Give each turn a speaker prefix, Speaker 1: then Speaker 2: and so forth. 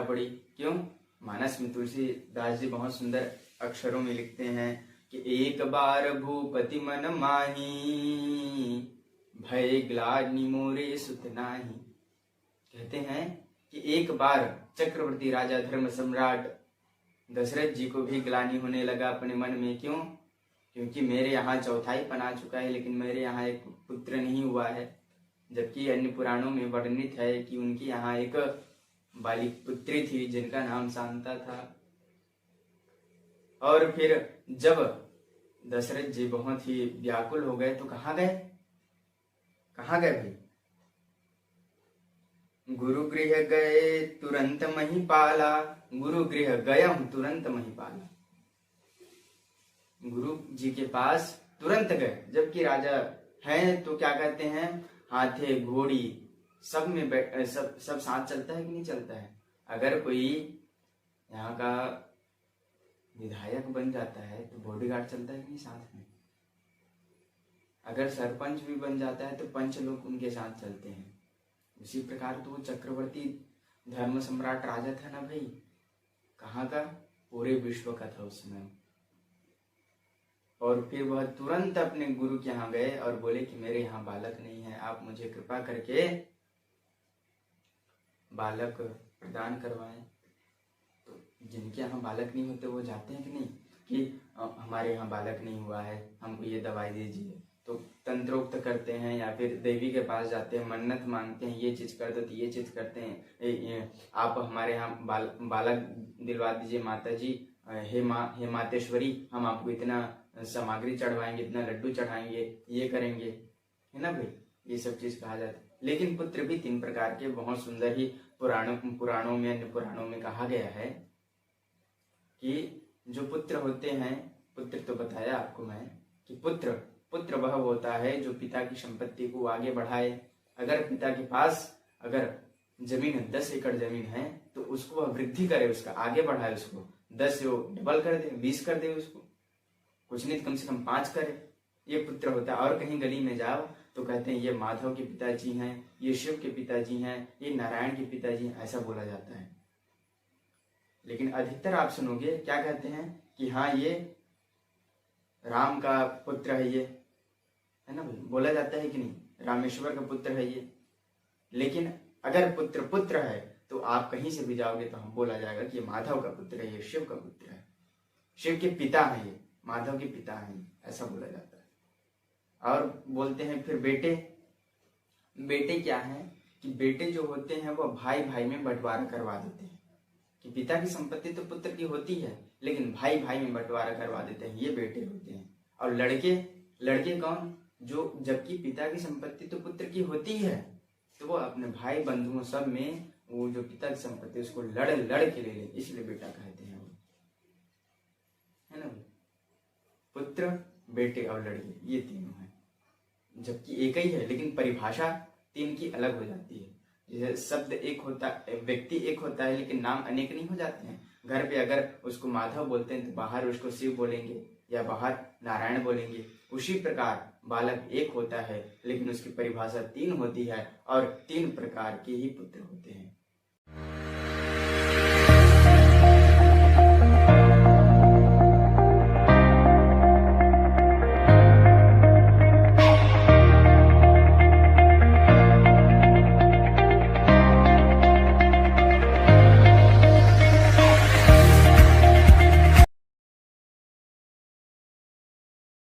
Speaker 1: पड़ी। क्यों? मानस में तुलसीदास जी बहुत सुंदर अक्षरों में लिखते हैं कि एक बार भूपति मन माही, भय ग्लानि मोरे सुत नाही। कहते हैं कि एक बार चक्रवर्ती राजा धर्म सम्राट दशरथ जी को भी ग्लानि होने लगा अपने मन में। क्यों? क्योंकि मेरे यहाँ चौथाई पन आ चुका है, लेकिन मेरे यहाँ एक पुत्र नहीं हुआ है। जबकि अन्य पुराणों में वर्णित है कि उनके यहाँ एक बालिक पुत्री थी जिनका नाम शांता था। और फिर जब दशरथ जी बहुत ही व्याकुल हो गए तो कहाँ गए? कहाँ गए भाई? गुरु गृह गए तुरंत महिपाला। गुरु गृह गया हूं तुरंत महिपाला। गुरु जी के पास तुरंत गए। जबकि राजा हैं तो क्या कहते हैं, हाथे घोड़ी सब में सब साथ चलता है कि नहीं चलता है। अगर कोई यहाँ का विधायक बन जाता है तो बॉडीगार्ड चलता है कि नहीं साथ में। अगर सरपंच भी बन जाता है तो पंच लोग उनके साथ चलते हैं। उसी प्रकार तो वो चक्रवर्ती धर्म सम्राट राजा था ना भाई। कहाँ का? पूरे विश्व का था उस समय। और फिर वह तुरंत अपने गुरु के यहाँ गए और बोले कि मेरे यहाँ बालक नहीं है, आप मुझे कृपा करके बालक प्रदान करवाएं। तो जिनके यहाँ बालक नहीं होते वो जाते हैं कि नहीं कि हमारे यहाँ बालक नहीं हुआ है, हमको ये दवाई दीजिए। तो तंत्रोक्त करते हैं या फिर देवी के पास जाते हैं, मन्नत मांगते हैं, ये चीज कर दो तो ये चीज करते हैं। आप हमारे यहाँ बालक दिलवा दीजिए माता जी, हे मातेश्वरी, हम आपको इतना सामग्री चढ़वाएंगे, इतना लड्डू चढ़ाएंगे, ये करेंगे, है ना भाई। ये सब चीज कहा जाता है। लेकिन पुत्र भी 3 प्रकार के बहुत सुंदर ही पुराणों में अन्य पुराणों में कहा गया है कि जो पुत्र होते हैं, पुत्र तो बताया आपको मैं कि पुत्र वह होता है जो पिता की संपत्ति को आगे बढ़ाए। अगर पिता के पास अगर जमीन 10 एकड़ जमीन है तो उसको वह वृद्धि करे, उसका आगे बढ़ाए, उसको 10 से डबल कर दे, 20 कर दे, उसको कुछ नहीं कम से कम 5 करे। ये पुत्र होता है। और कहीं गली में जाओ तो कहते हैं ये माधव के पिताजी हैं, ये शिव के पिताजी हैं, ये नारायण के पिताजी हैं, ऐसा बोला जाता है। लेकिन अधिकतर आप सुनोगे क्या कहते हैं कि हाँ ये राम का पुत्र है, ये है ना, बोला जाता है कि नहीं, रामेश्वर का पुत्र है ये। लेकिन अगर पुत्र है तो आप कहीं से भी जाओगे तो हम बोला जाएगा कि ये माधव का पुत्र है, ये शिव का पुत्र है, शिव के पिता है, ये माधव के पिता हैं, ऐसा बोला जाता है। और बोलते हैं फिर बेटे क्या है कि बेटे जो होते हैं वो भाई भाई में बंटवारा करवा देते हैं। कि पिता की संपत्ति तो पुत्र की होती है लेकिन भाई भाई में बंटवारा करवा देते हैं, ये बेटे होते हैं। और लड़के कौन? जो जबकि पिता की संपत्ति तो पुत्र की होती है तो वो अपने भाई बंधुओं सब में वो जो पिता की संपत्ति उसको लड़ के ले ले, इसलिए बेटा कहते हैं वो, है ना। पुत्र, बेटे और लड़के ये तीनों हैं, जबकि एक ही है लेकिन परिभाषा 3 की अलग हो जाती है। जैसे शब्द एक होता, व्यक्ति एक होता है लेकिन नाम अनेक नहीं हो जाते हैं। घर पे अगर उसको माधव बोलते हैं तो बाहर उसको शिव बोलेंगे या बाहर नारायण बोलेंगे। उसी प्रकार बालक एक होता है लेकिन उसकी परिभाषा 3 होती है और 3 प्रकार के ही पुत्र होते हैं।